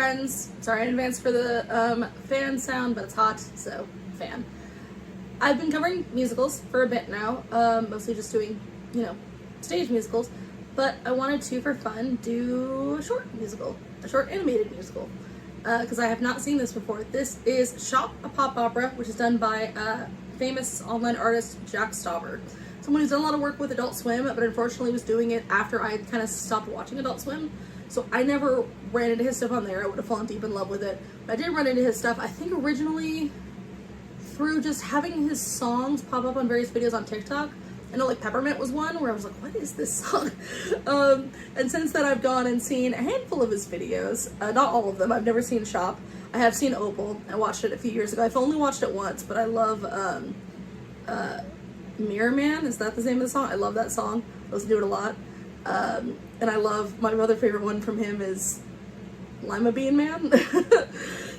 friends. Sorry in advance for the fan sound, but it's hot, so fan. I've been covering musicals for a bit now, mostly just doing, you know, stage musicals, but I wanted to, for fun, do a short musical, a short animated musical, because I have not seen this before. This is Shop, a pop opera, which is done by famous online artist Jack Stauber. Someone who's done a lot of work with Adult Swim, but unfortunately was doing it after I kind of stopped watching Adult Swim. So I never ran into his stuff on there. I would have fallen deep in love with it. But I did run into his stuff, I think originally through just having his songs pop up on various videos on TikTok. I know like Peppermint was one where I was like, what is this song? And since then I've gone and seen a handful of his videos. Not all of them. I've never seen Shop. I have seen Opal. I watched it a few years ago. I've only watched it once, but I love Mirror Man, is that the name of the song? I love that song. I listen to it a lot. And I love, my other favorite one from him is Lima Bean Man.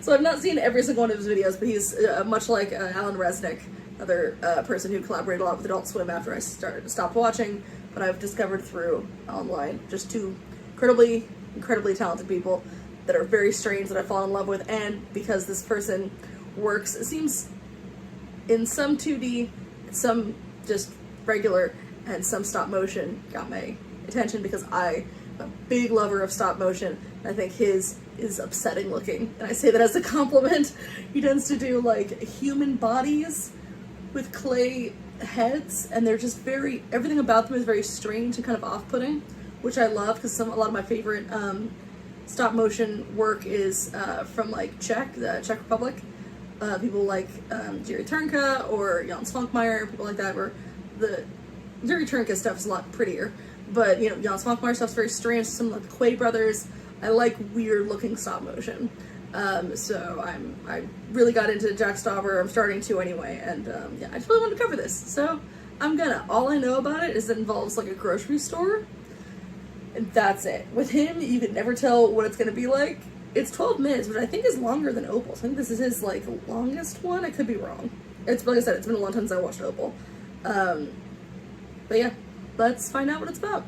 So I've not seen every single one of his videos, but he's much like Alan Resnick, another person who collaborated a lot with Adult Swim after I stopped watching, but I've discovered through online. Just two incredibly talented people that are very strange that I've fallen in love with, and because this person works, it seems, in some 2D, some just regular, and some stop motion, got my attention because I'm a big lover of stop motion. I think his is upsetting looking, and I say that as a compliment. He tends to do like human bodies with clay heads, and they're just everything about them is very strange and kind of off-putting, which I love because a lot of my favorite stop motion work is from like the Czech Republic. People like Jerry Turnka or Jan Svankmajer, people like that, where the Jerry Turnka stuff is a lot prettier, but you know, Jan Svankmajer stuff's very strange. Some of the Quaid brothers, I like weird looking stop motion. So I really got into Jack Stauber. I'm starting to anyway, and yeah, I just really wanted to cover this. So all I know about it is it involves like a grocery store, and that's it. With him, you could never tell what it's gonna be like. It's 12 minutes, which I think is longer than Opal. So I think this is his like longest one. I could be wrong. It's, like I said, it's been a long time since I watched Opal. But yeah, let's find out what it's about.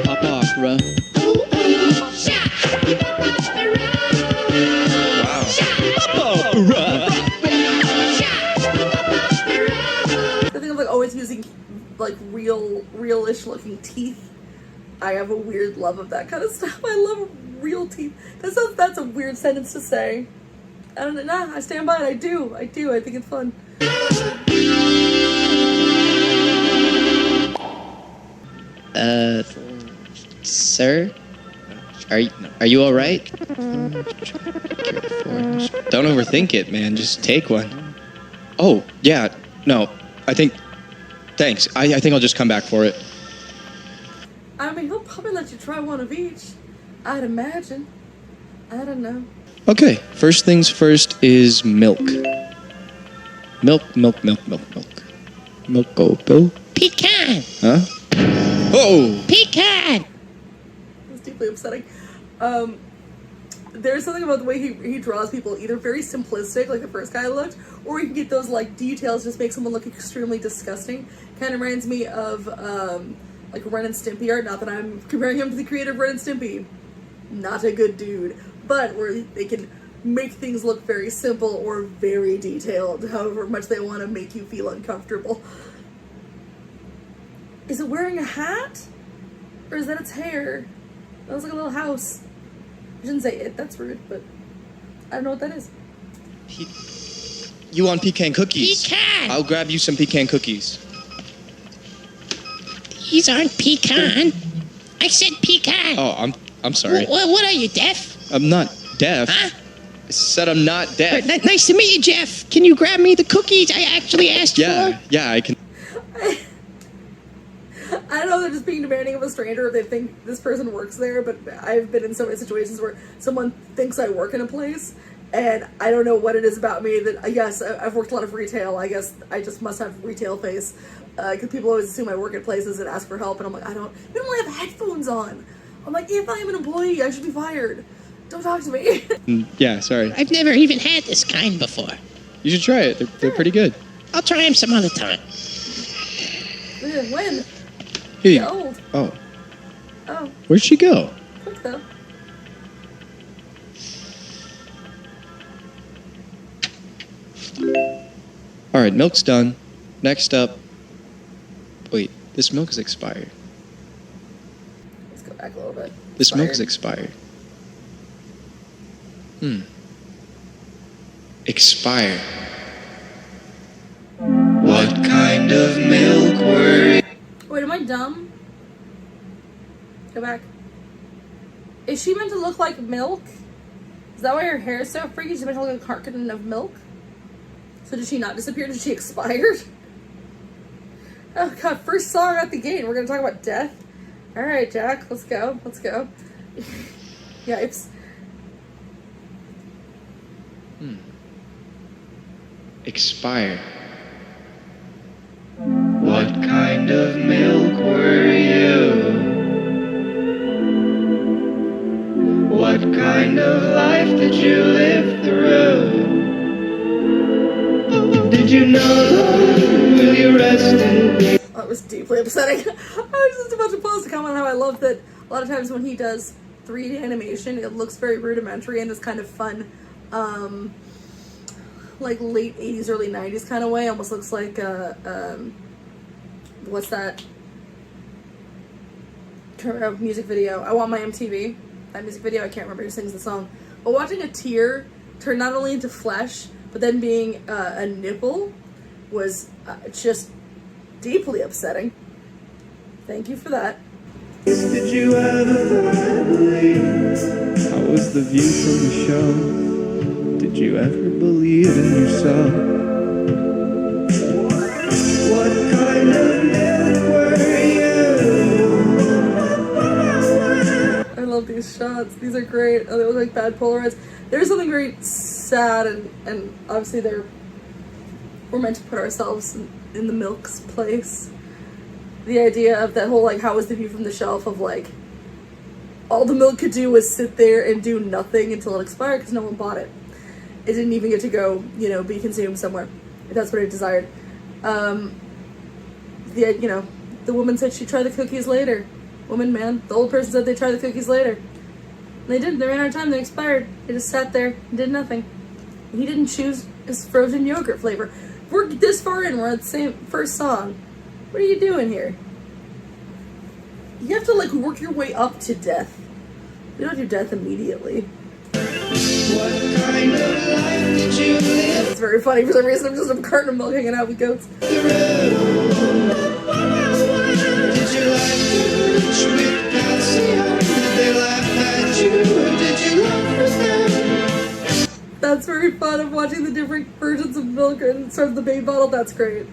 Pop opera. Wow. Pop opera. I think I'm like always using like real-ish looking teeth. I have a weird love of that kind of stuff. I love real teeth. That's a weird sentence to say. I don't know. Nah, I stand by it. I do. I think it's fun. Sir? Are you all right? Don't overthink it, man. Just take one. Oh, yeah. No, thanks. I think I'll just come back for it. I mean, he'll probably let you try one of each. I'd imagine. I don't know. Okay, first things first is milk. Milk. Milk, go. Pecan! Huh? Oh! Pecan! It's deeply upsetting. There's something about the way he draws people, either very simplistic, like the first guy looked, or you can get those like details just make someone look extremely disgusting. Kind of reminds me of like Ren and Stimpy art. Not that I'm comparing him to the creator of Ren and Stimpy. Not a good dude. But where they can make things look very simple or very detailed, however much they want to make you feel uncomfortable. Is it wearing a hat? Or is that its hair? That looks like a little house. I shouldn't say it, that's rude, but I don't know what that is. You want pecan cookies? Pecan! I'll grab you some pecan cookies. These aren't pecan. I said pecan. Oh, I'm sorry. What are you, deaf? I'm not deaf. Huh? I said I'm not deaf. Nice to meet you, Jeff. Can you grab me the cookies I actually asked for? Yeah, I can. I don't know if they're just being demanding of a stranger if they think this person works there, but I've been in so many situations where someone thinks I work in a place, and I don't know what it is about me that, yes, I've worked a lot of retail. I guess I just must have retail face, because people always assume I work at places and ask for help, and I'm like, we don't really have headphones on. I'm like, if I'm an employee, I should be fired. Don't talk to me. Yeah, sorry. I've never even had this kind before. You should try it. They're pretty good. I'll try them some other time. When? Hey. Get old. Oh. Oh. Where'd she go? Quick though. All right, milk's done. Next up. Wait, this milk is expired. Let's go back a little bit. This milk is expired. Expired. What kind of milk were you? Wait, am I dumb? Go back. Is she meant to look like milk? Is that why her hair is so freaky? She's meant to look like a carton of milk? So did she not disappear? Did she expired? Oh god, first song at the gate. We're gonna talk about death. Alright, Jack, let's go. Let's go. Yipes. Expired. What kind of milk were you? What kind of life did you live through? Did you know? Will you rest in peace? That was deeply upsetting. I was just about to pause to comment on how I love that a lot of times when he does 3D animation, it looks very rudimentary in this kind of fun, like late 80s, early 90s kind of way. Almost looks like, what's that? Music video. I Want My MTV. That music video, I can't remember who sings the song. But watching a tear turn not only into flesh, but then being a nipple was just deeply upsetting. Thank you for that. Did you ever believe? How was the view from the show? Did you ever believe in yourself? What kind of milk were you? I love these shots. These are great. Oh, they look like bad Polaroids. There's something very sad and obviously we're meant to put ourselves in the milk's place. The idea of that whole, like, how was the view from the shelf of, like, all the milk could do was sit there and do nothing until it expired because no one bought it. It didn't even get to go, you know, be consumed somewhere, if that's what it desired. The woman said she'd try the cookies later. Woman, man. The old person said they'd try the cookies later. And they didn't. They ran out of time. They expired. They just sat there and did nothing. And he didn't choose his frozen yogurt flavor. We're this far in. We're at the same first song. What are you doing here? You have to, like, work your way up to death. You don't do death immediately. What kind of life did you live It's very funny for some reason. I'm just a carton of milk hanging out with goats. through? Did you like to reach with calcium? Did they laugh at you? Did you laugh with them? That's very fun of watching the different versions of milk and sort of the baby bottle. That's great.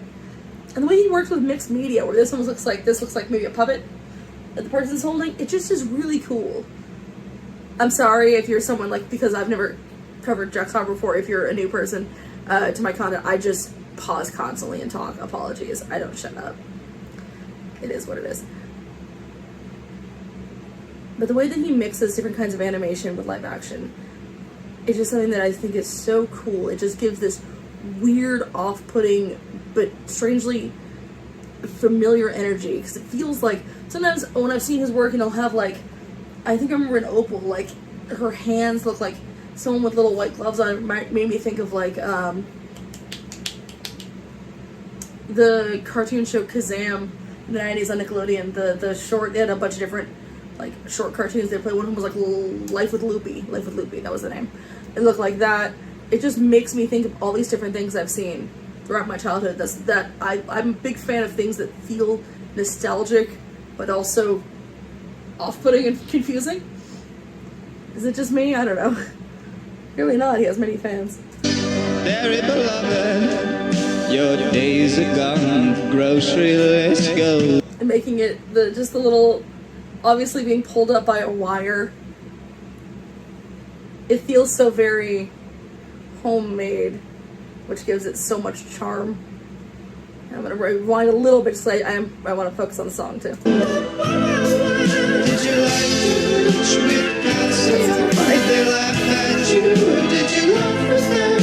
And the way he works with mixed media, where this one looks like maybe a puppet that the person's holding, it just is really cool. I'm sorry if you're someone, like, because I've never covered Jack's Harbor before, if you're a new person to my content, I just pause constantly and talk. Apologies. I don't shut up. It is what it is. But the way that he mixes different kinds of animation with live action is just something that I think is so cool. It just gives this weird, off-putting, but strangely familiar energy, because it feels like sometimes when I've seen his work and he'll have, like, I think I remember in Opal, like, her hands look like someone with little white gloves on. It made me think of, like, the cartoon show Kazam in the 90s on Nickelodeon. The short, they had a bunch of different, like, short cartoons they played. One of them was, like, Life with Loopy, that was the name. It looked like that. It just makes me think of all these different things I've seen throughout my childhood. I'm a big fan of things that feel nostalgic, but also off-putting and confusing. Is it just me? I don't know. Really not. He has many fans. Very beloved, your days are gone, grocery list go. And making it just the little, obviously being pulled up by a wire. It feels so very homemade, which gives it so much charm. I'm gonna rewind a little bit because I want to focus on the song too. Did you like to reach with calcium? Did they laugh at you? Did you laugh with them?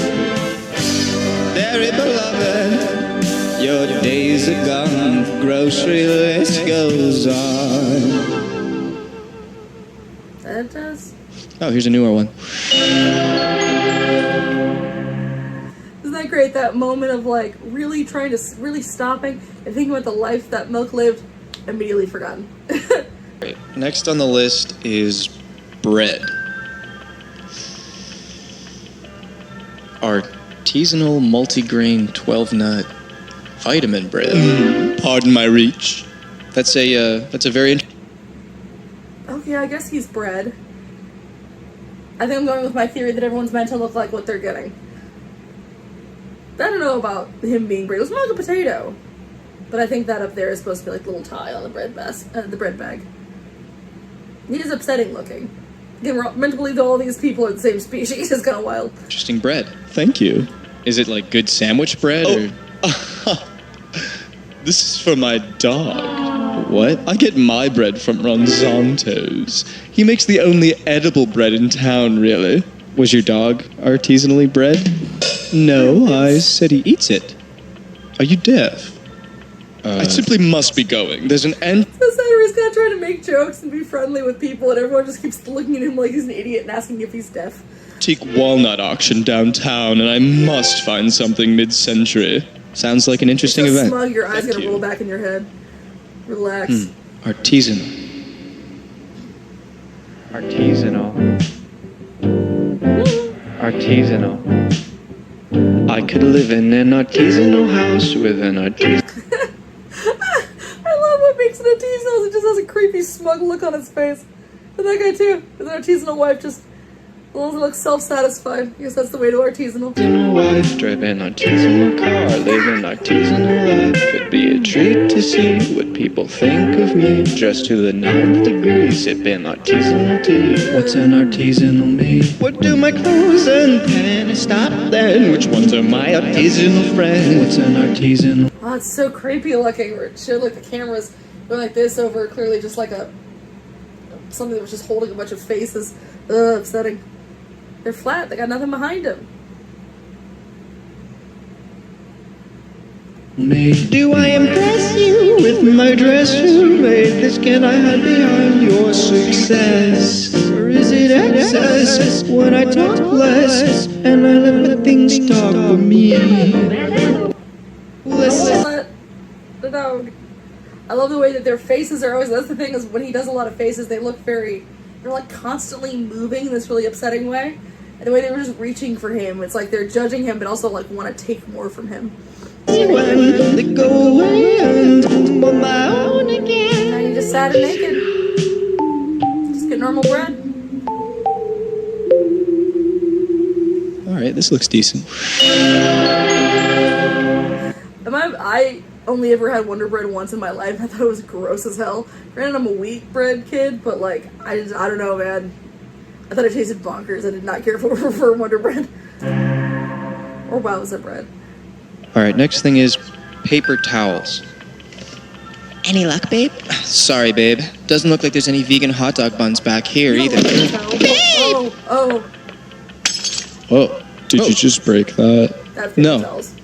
Very beloved, your days are gone, grocery list goes on. That does. Oh, here's a newer one. Isn't Isn't that great? That moment of like really trying to, really stopping and thinking about the life that Milk lived, immediately forgotten. Great. Next on the list is bread. Artisanal multigrain 12-nut vitamin bread. Pardon my reach. That's a very Okay, I guess he's bread. I think I'm going with my theory that everyone's meant to look like what they're getting. I don't know about him being bread. It was more like a potato. But I think that up there is supposed to be like a little tie on the bread bag. He is upsetting looking. Again, we're meant to believe that all these people are the same species. It's kind of wild. interesting bread. Thank you. Is it like good sandwich bread or? This is for my dog. What? I get my bread from Ronzanto's. He makes the only edible bread in town, really. Was your dog artisanally bred? No, I said he eats it. Are you deaf? I simply must be going. There's an end. So sad where he's kind of trying to make jokes and be friendly with people, and everyone just keeps looking at him like he's an idiot and asking if he's deaf. Antique walnut auction downtown, and I must find something mid-century. Sounds like an interesting You're so event. smug, your eyes Thank gonna you. roll back in your head. Relax. Artisanal. Artisanal. Artisanal. I could live in an artisanal house with an artisanal. I love what makes it artisanal. It just has a creepy, smug look on his face. And that guy too, with an artisanal wife, just looks self-satisfied. I guess that's the way to artisanal. Artisanal wife, drive an artisanal car, live an artisanal life. It'd be a treat to see what people think of me. Dressed to the 9th degree, sipping artisanal tea. What's an artisanal me? What do my clothes and panties stop then? Which ones are my artisanal friends? What's an artisanal? Oh, it's so creepy looking. Where it showed like the cameras going like this over clearly just like something that was just holding a bunch of faces. Ugh, upsetting. They're flat. They got nothing behind them. Do I impress you with my dress? Who made this? Can I hide behind your success? Or is it excess when I talk less and I let things talk for me? Listen. Let the dog. I love the way that their faces are always. That's the thing is when he does a lot of faces, they look very. They're like constantly moving in this really upsetting way. And the way they were just reaching for him, it's like they're judging him, but also like want to take more from him. When they go away and I'm on my own again. Now you just sad and naked. Just get normal bread. All right, this looks decent. I only ever had Wonder Bread once in my life. I thought it was gross as hell. Granted, I'm a wheat bread kid, but like I don't know, man. I thought it tasted bonkers. I did not care for Wonder Bread or Wowza bread. All right, next thing is paper towels. Any luck, babe? Sorry, babe. Doesn't look like there's any vegan hot dog buns back here either. Oh, Oh, did you just break that? that's No. towels.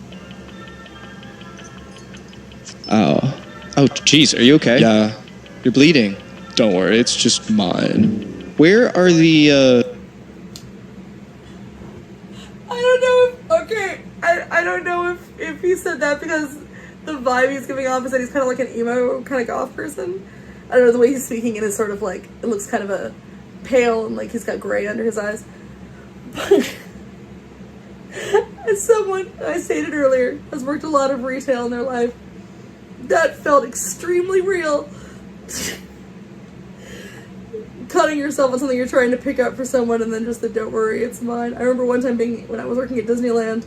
Oh, jeez, are you okay? Yeah. You're bleeding. Don't worry, it's just mine. Where are the, I don't know if I don't know if he said that because the vibe he's giving off is that he's kind of like an emo kind of goth person. I don't know, the way he's speaking it is sort of like it looks kind of a pale and like he's got gray under his eyes. But as someone I stated earlier has worked a lot of retail in their life, that felt extremely real. Cutting yourself on something you're trying to pick up for someone and then just the don't worry, it's mine. I remember one time when I was working at Disneyland,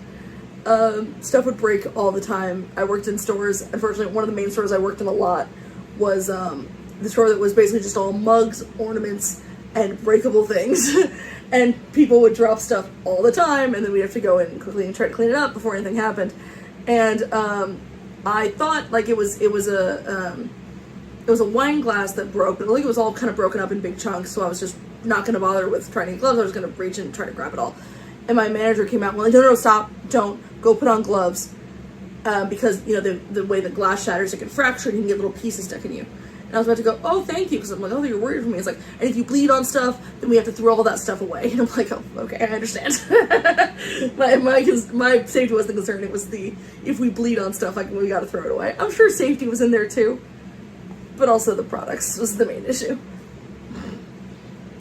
stuff would break all the time. I worked in stores. Unfortunately, one of the main stores I worked in a lot was the store that was basically just all mugs, ornaments, and breakable things. And people would drop stuff all the time, and then we'd have to go in quickly and try to clean it up before anything happened. And I thought like it was a wine glass that broke, but I think it was all kind of broken up in big chunks, so I was just not going to bother with trying to get gloves. I was going to reach in and try to grab it all. And my manager came out and went, no, stop, don't, go put on gloves. Because, you know, the way the glass shatters, it can fracture and you can get little pieces stuck in you. And I was about to go, oh, thank you, because I'm like, oh, you're worried for me. It's like, and if you bleed on stuff, then we have to throw all that stuff away. And I'm like, oh, okay, I understand. my safety wasn't concerned. It was if we bleed on stuff, like, we got to throw it away. I'm sure safety was in there too, but also the products was the main issue.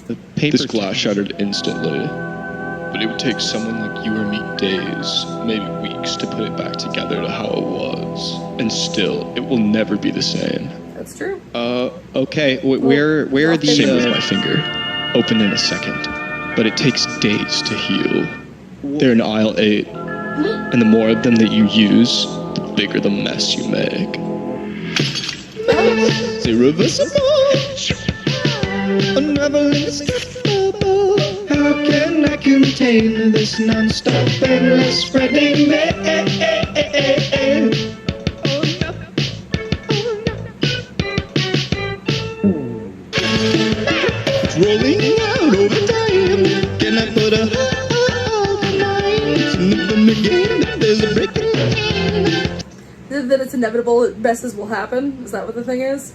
The paper This glass shattered instantly, but it would take someone like you or me days, maybe weeks, to put it back together to how it was. And still, it will never be the same. That's true. Okay. Where are the? Same with my finger. Open in a second. But it takes days to heal. They're in aisle 8. And the more of them that you use, the bigger the mess you make. It's irreversible. Unraveling unstoppable. How can I contain this non-stop endless spreading pain? It's rolling out over time. Can I put a hold on from the game? There's a break in the chain. That it's inevitable messes will happen. Is that what the thing is?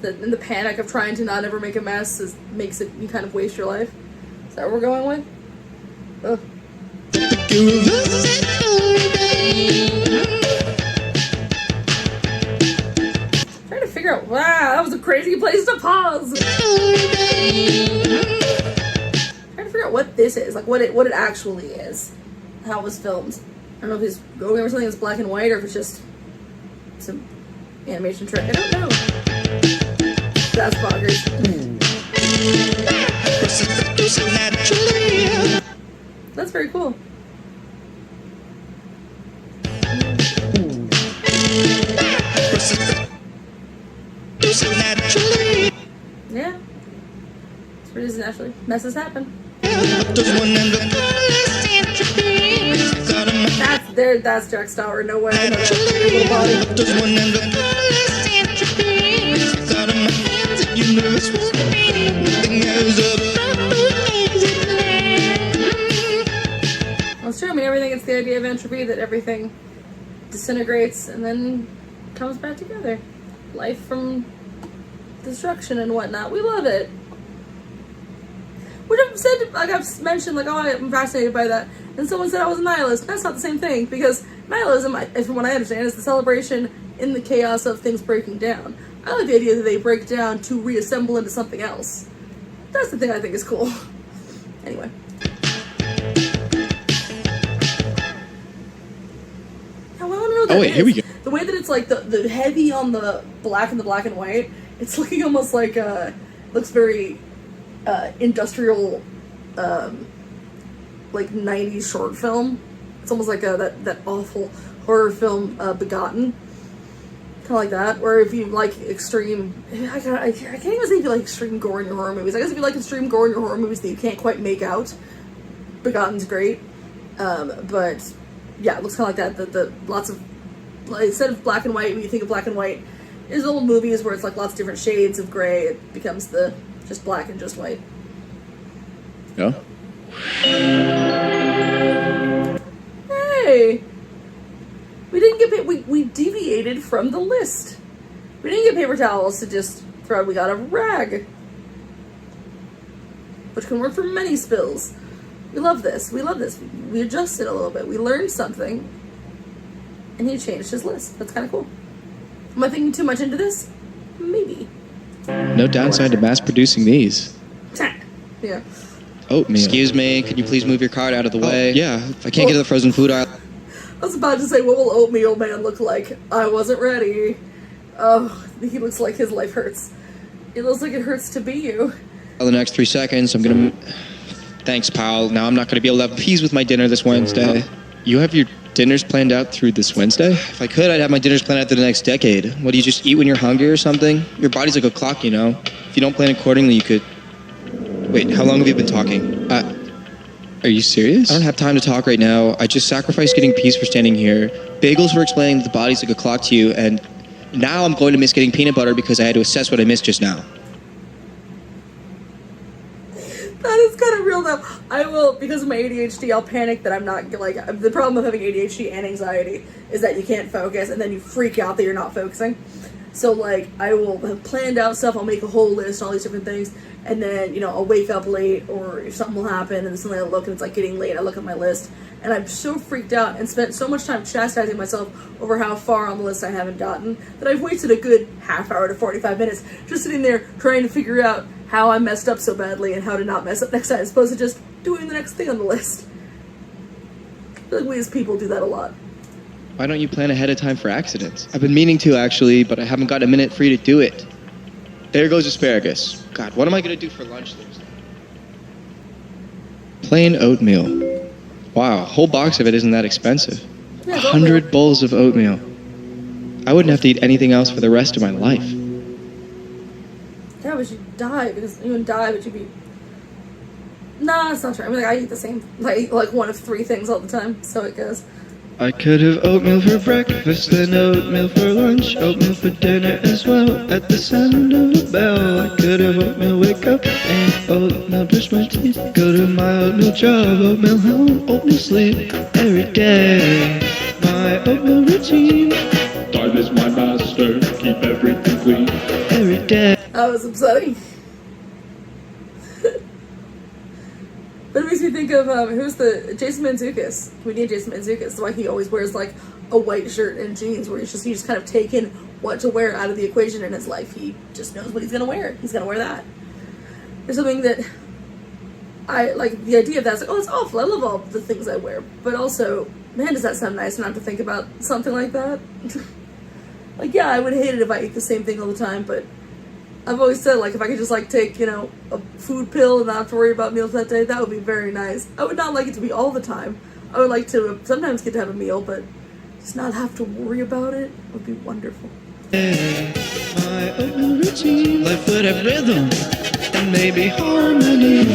That in the panic of trying to not ever make a mess makes it you kind of waste your life. Is that what we're going with? Ugh. Trying to figure out. Wow, that was a crazy place to pause. Trying to figure out what this is, like what it actually is, how it was filmed. I don't know if he's going over something that's black and white or if it's just some animation trick. I don't know. That's bonkers. That's very cool. Yeah. It's pretty naturally. Messes happen. That's Jack Stower. No way. I know that. That's true. I mean, everything, it's the idea of entropy, that everything disintegrates and then comes back together. Life from destruction and whatnot. We love it. Which I've said, like I've mentioned, like, oh, I'm fascinated by that. And someone said I was a nihilist. That's not the same thing, because nihilism, from what I understand, is the celebration in the chaos of things breaking down. I like the idea that they break down to reassemble into something else. That's the thing I think is cool. Anyway. Now, I want to know that wait, here we go. The way that it's like the heavy on the black and white, it's looking almost like, looks very industrial, like 90s short film. It's almost like that awful horror film, Begotten. Kind of like that, where if you like extreme, I can't even say if you like extreme gore in your horror movies. I guess if you like extreme gore in your horror movies that you can't quite make out, Begotten's great. But yeah, it looks kind of like that. The lots of, like, instead of black and white, when you think of black and white, there's old movies where it's like lots of different shades of gray. It becomes the just black and just white. Yeah. Hey. We didn't get we deviated from the list. We didn't get paper towels to just throw. We got a rag, which can work for many spills. We love this. We love this. We adjusted a little bit. We learned something, and he changed his list. That's kind of cool. Am I thinking too much into this? Maybe. No downside to mass producing these. Yeah. Oatmeal. Excuse me, could you please move your cart out of the way? Yeah. If I can't get to the frozen food aisle. I was about to say, what will Oatmeal Man look like? I wasn't ready. Oh, he looks like his life hurts. It looks like it hurts to be you. The next 3 seconds, I'm gonna. Thanks, pal. Now I'm not gonna be able to have peas with my dinner this Wednesday. You have your dinners planned out through this Wednesday? If I could, I'd have my dinners planned out through the next decade. What, do you just eat when you're hungry or something? Your body's like a clock, you know? If you don't plan accordingly, you could. Wait, how long have you been talking? Are you serious? I don't have time to talk right now. I just sacrificed getting peas for standing here, bagels for explaining that the body's like a clock to you, and now I'm going to miss getting peanut butter because I had to assess what I missed just now. That is kind of real though. I will, because of my ADHD, I'll panic that I'm not, like, the problem of having ADHD and anxiety is that you can't focus and then you freak out that you're not focusing. So, like, I will have planned out stuff, I'll make a whole list, all these different things, and then, you know, I'll wake up late, or if something will happen, and then suddenly I look and it's like getting late, I look at my list, and I'm so freaked out and spent so much time chastising myself over how far on the list I haven't gotten, that I've wasted a good half hour to 45 minutes just sitting there trying to figure out how I messed up so badly and how to not mess up next time, as opposed to just doing the next thing on the list. I feel like we as people do that a lot. Why don't you plan ahead of time for accidents? I've been meaning to, actually, but I haven't got a minute for you to do it. There goes asparagus. God, what am I going to do for lunch Thursday? Plain oatmeal. Wow, a whole box of it isn't that expensive. Yeah, 100 bowls of oatmeal. I wouldn't have to eat anything else for the rest of my life. Yeah, but you'd die, because you wouldn't die, but you'd be... Nah, that's not true. I mean, like, I eat the same, I eat like one of 3 things all the time, so it goes. I could have oatmeal for breakfast, then oatmeal for lunch, oatmeal for dinner as well. At the sound of the bell, I could have oatmeal wake up and oatmeal brush my teeth. Go to my oatmeal job, oatmeal home, oatmeal sleep every day. My oatmeal routine, Time is my master, keep everything clean. every day. That was upsetting. But it makes me think of, who's the, Jason Mantzoukas. We need Jason Mantzoukas. That's why he always wears, like, a white shirt and jeans, where he's just kind of taken what to wear out of the equation in his life. He just knows what he's gonna wear. He's gonna wear that. There's something that I, like, the idea of that's like, oh, it's awful. I love all the things I wear. But also, man, does that sound nice not to think about something like that? Like, yeah, I would hate it if I ate the same thing all the time, but I've always said, like, if I could just, like, take, you know, a food pill and not have to worry about meals that day, that would be very nice. I would not like it to be all the time. I would like to sometimes get to have a meal, but just not have to worry about it would be wonderful. My oatmeal routine, life would have rhythm and maybe harmony.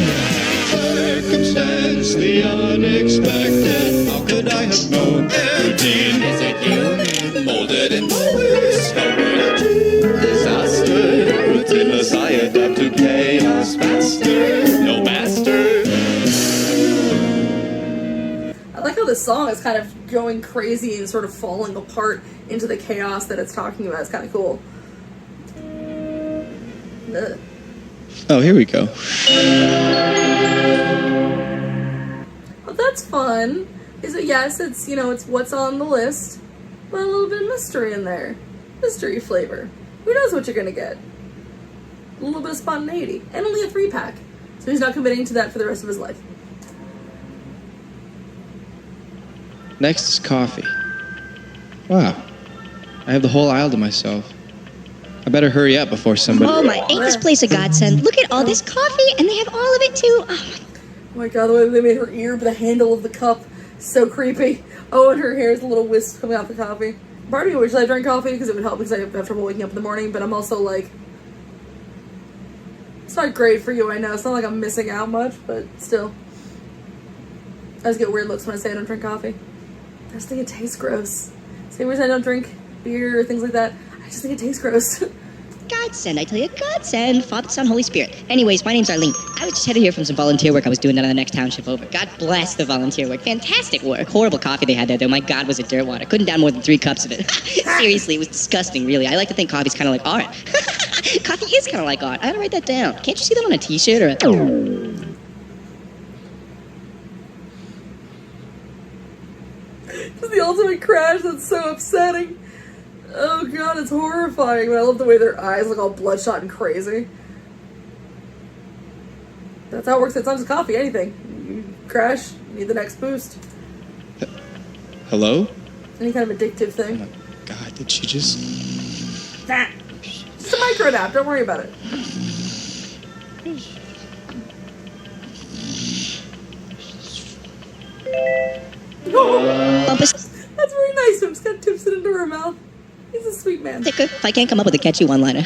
Circumstance, the unexpected. How could I have known? Routine, is it you? Molded in always. How would I do? Disaster. Routineless, I adapt to chaos faster. No master. I like how this song is kind of going crazy and sort of falling apart into the chaos that it's talking about. It's kind of cool. Ugh. Oh, here we go. Well, that's fun. Is it? Yes, it's, you know, it's what's on the list, but a little bit of mystery in there. Mystery flavor. Who knows what you're gonna get? A little bit of spontaneity. And only a 3-pack. So he's not committing to that for the rest of his life. Next is coffee. Wow. I have the whole aisle to myself. I better hurry up before somebody... Oh my, ain't this place a godsend? Look at all this coffee, and they have all of it too. Oh my god, the way they made her ear, the handle of the cup, so creepy. Oh, and her hair is a little wisp coming out the coffee. Part of me wishes I drank coffee because it would help because I have trouble waking up in the morning, but I'm also like, it's not great for you, I know. It's not like I'm missing out much, but still. I just get weird looks when I say I don't drink coffee. I just think it tastes gross. Same reason I don't drink beer or things like that. I just think it tastes gross. godsend, I tell you, godsend. Father, Son, Holy Spirit. Anyways, my name's Arlene. I was just headed here from some volunteer work I was doing down in the next township over. God bless the volunteer work. Fantastic work. Horrible coffee they had there, though. My God, was it dirt water. Couldn't down more than 3 cups of it. Seriously, it was disgusting, really. I like to think coffee's kind of like art. Coffee is kind of like art. I gotta write that down. Can't you see that on a t-shirt or a... It's the ultimate crash. That's so upsetting. Oh god, it's horrifying, but I love the way their eyes look all bloodshot and crazy. That's how it works. Sometimes with coffee, anything. You crash, you need the next boost. Hello? Any kind of addictive Oh thing. my God, did she just... Nah. Just a micro nap, don't worry about it. Oh, Bumpus that's very nice. I'm just gonna tips it into her mouth. He's a sweet man. sticker if I can't come up with a catchy one-liner.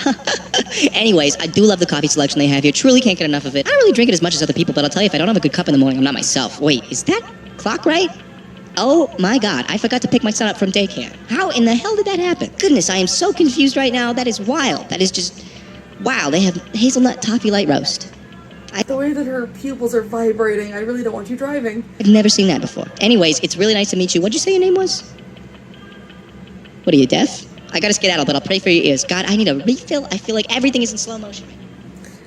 Anyways, I do love the coffee selection they have here. Truly can't get enough of it. I don't really drink it as much as other people, but I'll tell you, if I don't have a good cup in the morning, I'm not myself. Wait, is that clock right? Oh my God, I forgot to pick my son up from daycare. How in the hell did that happen? Goodness, I am so confused right now. That is wild. That is just... Wow, they have hazelnut toffee light roast. The way that her pupils are vibrating, I really don't want you driving. I've never seen that before. Anyways, it's really nice to meet you. What'd you say your name was? What are you, deaf? I gotta skedaddle, but I'll pray for your ears. God, I need a refill. I feel like everything is in slow motion.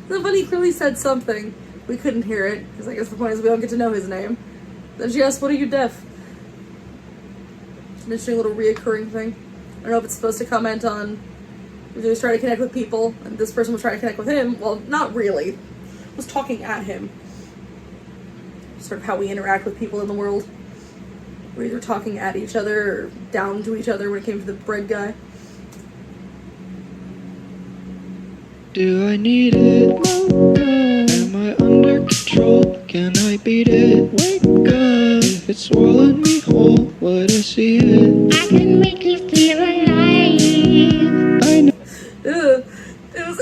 Somebody clearly said something. We couldn't hear it, because I guess the point is we don't get to know his name. Then she asked, what are you deaf? It's an interesting little reoccurring thing. I don't know if it's supposed to comment on if he was trying to connect with people, and this person was trying to connect with him. Well, not really. Was talking at him. Sort of how we interact with people in the world. We're either talking at each other or down to each other when it came to the bread guy. Do I need it? Am I under control? Can I beat it? Wake up. If it swallowed me whole, would I see it? I can make you feel alive. I know. It was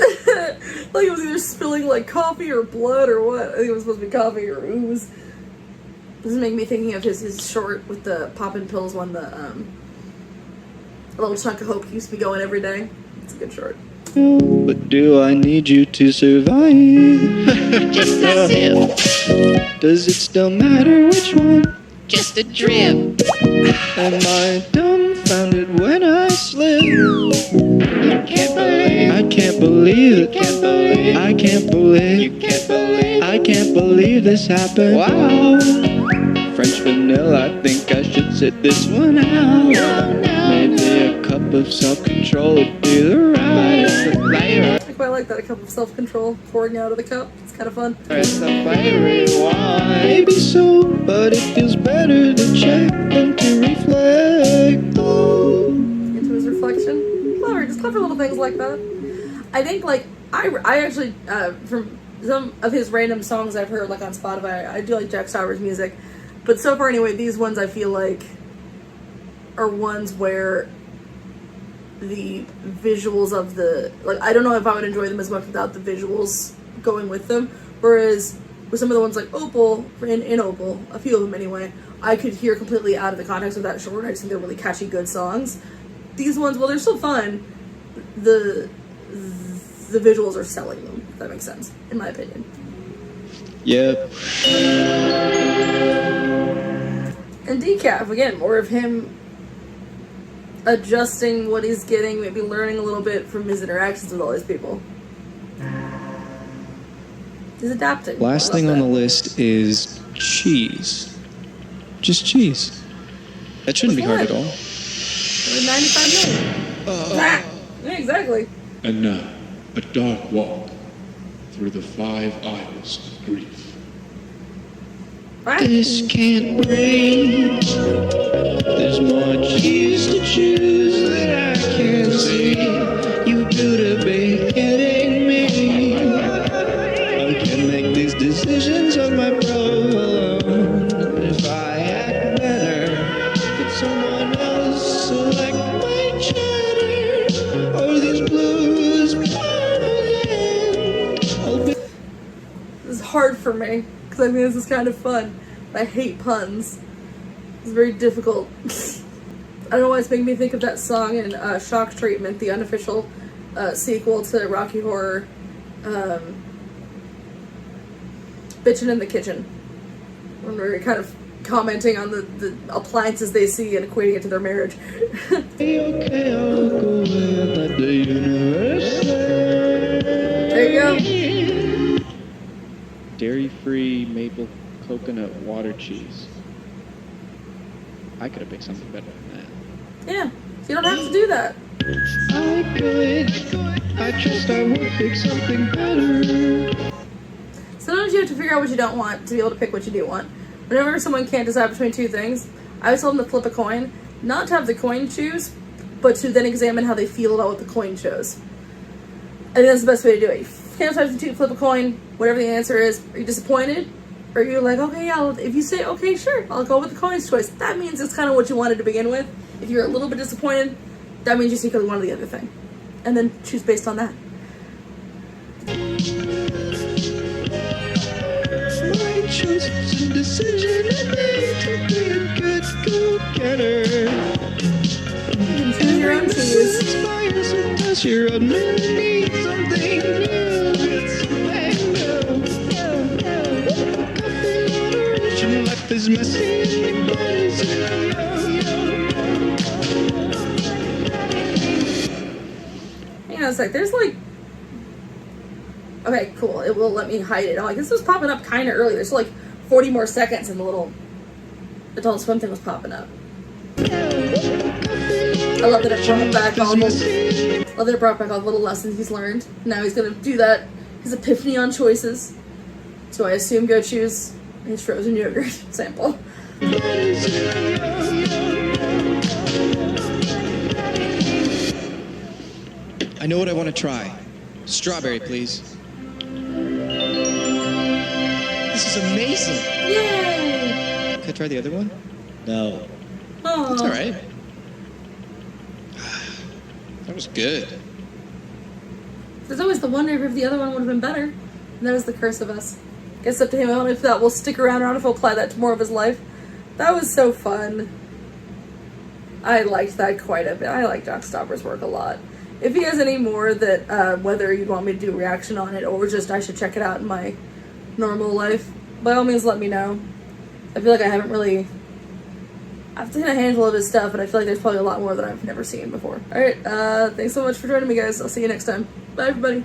like it was either spilling like coffee or blood or what. I think it was supposed to be coffee or ooze. This is making me thinking of his short with the poppin' pills one, the a little chunk of hope used to be going every day. It's a good short. But do I need you to survive? Just a sip, Does it still matter which one? just a drip. Am I dumbfounded when I slip? Can't believe, I can't believe it. can't believe, I can't believe. you can't believe. I can't believe this happened. Wow. French vanilla, I think I should sit this one out. Maybe a cup of self-control would be the right. It's the flavor. I quite like that, a cup of self-control pouring out of the cup. It's kind of fun. It's the flavor. Why? Maybe so, but it feels better to check than to reflect. Oh. Into his reflection. Clever, just clever little things like that. I think like I actually from some of his random songs I've heard like on Spotify, I do like Jack Stauber's music. But so far anyway, these ones I feel like are ones where the visuals of the, like, I don't know if I would enjoy them as much without the visuals going with them. Whereas with some of the ones like Opal, in Opal, a few of them anyway, I could hear completely out of the context of that short. I just think they're really catchy, good songs. These ones, well, they're still fun. The visuals are selling them, if that makes sense, in my opinion. Yep. And Decaf, again, more of him adjusting what he's getting, maybe learning a little bit from his interactions with all these people. He's adapting. Last thing on the list is cheese. Just cheese. That shouldn't be hard at all. 95 million. Yeah, exactly. And now, a dark walk through the 5 aisles of grief. This can't rain. There's more cheese to choose that I can't see. You better be kidding me. I can make these decisions on my own. If I act better, could someone else select my cheddar? Or these blues permanent? I'll be This is hard for me, because I think this is kind of fun. I hate puns. It's very difficult. I don't know why it's making me think of that song in Shock Treatment, the unofficial sequel to Rocky Horror, Bitchin' in the Kitchen. When we're kind of commenting on the appliances they see and equating it to their marriage. okay, I'll go and let the universe say. There you go. Dairy-free maple coconut water cheese. I could have picked something better than that. Yeah, so you don't have to do that. I could. I trust I would pick something better. Sometimes you have to figure out what you don't want to be able to pick what you do want. Whenever someone can't decide between two things, I always tell them to flip a coin, not to have the coin choose, but to then examine how they feel about what the coin chose. I think that's the best way to do it. You can't decide between two, flip a coin, whatever the answer is. Are you disappointed? Or you're like, okay, yeah, if you say, okay, sure, I'll go with the coin's choice. That means it's kind of what you wanted to begin with. If you're a little bit disappointed, that means you secretly wanted the other thing. And then choose based on that. My choice and decision I made to be a good go-getter. You can choose your own cheese. Inspires and does your own need something new. It's mango. Coffee moderation. Life is messy, but it's yo-yo. a sec. There's like... Okay, cool. It will let me hide it. I'm like, this was popping up kind of early. There's like 40 more seconds and the little adult swim thing was popping up. I love that it brought back all the little lessons he's learned. Now he's gonna do that, his epiphany on choices. So I assume go choose his frozen yogurt sample. I know what I want to try. Strawberry, please. This is amazing. Yay! Can I try the other one? No. Oh, It's all right. That was good. There's always the wonder if the other one would have been better. And that is the curse of us. Guess up to him. I don't know if that will stick around or if he'll apply that to more of his life. That was so fun. I liked that quite a bit. I like Jock Stopper's work a lot. If he has any more that, whether you'd want me to do a reaction on it or just I should check it out in my normal life, by all means let me know. I feel like I've seen a handful of his stuff, but I feel like there's probably a lot more that I've never seen before. Alright, thanks so much for joining me, guys. I'll see you next time. Bye, everybody.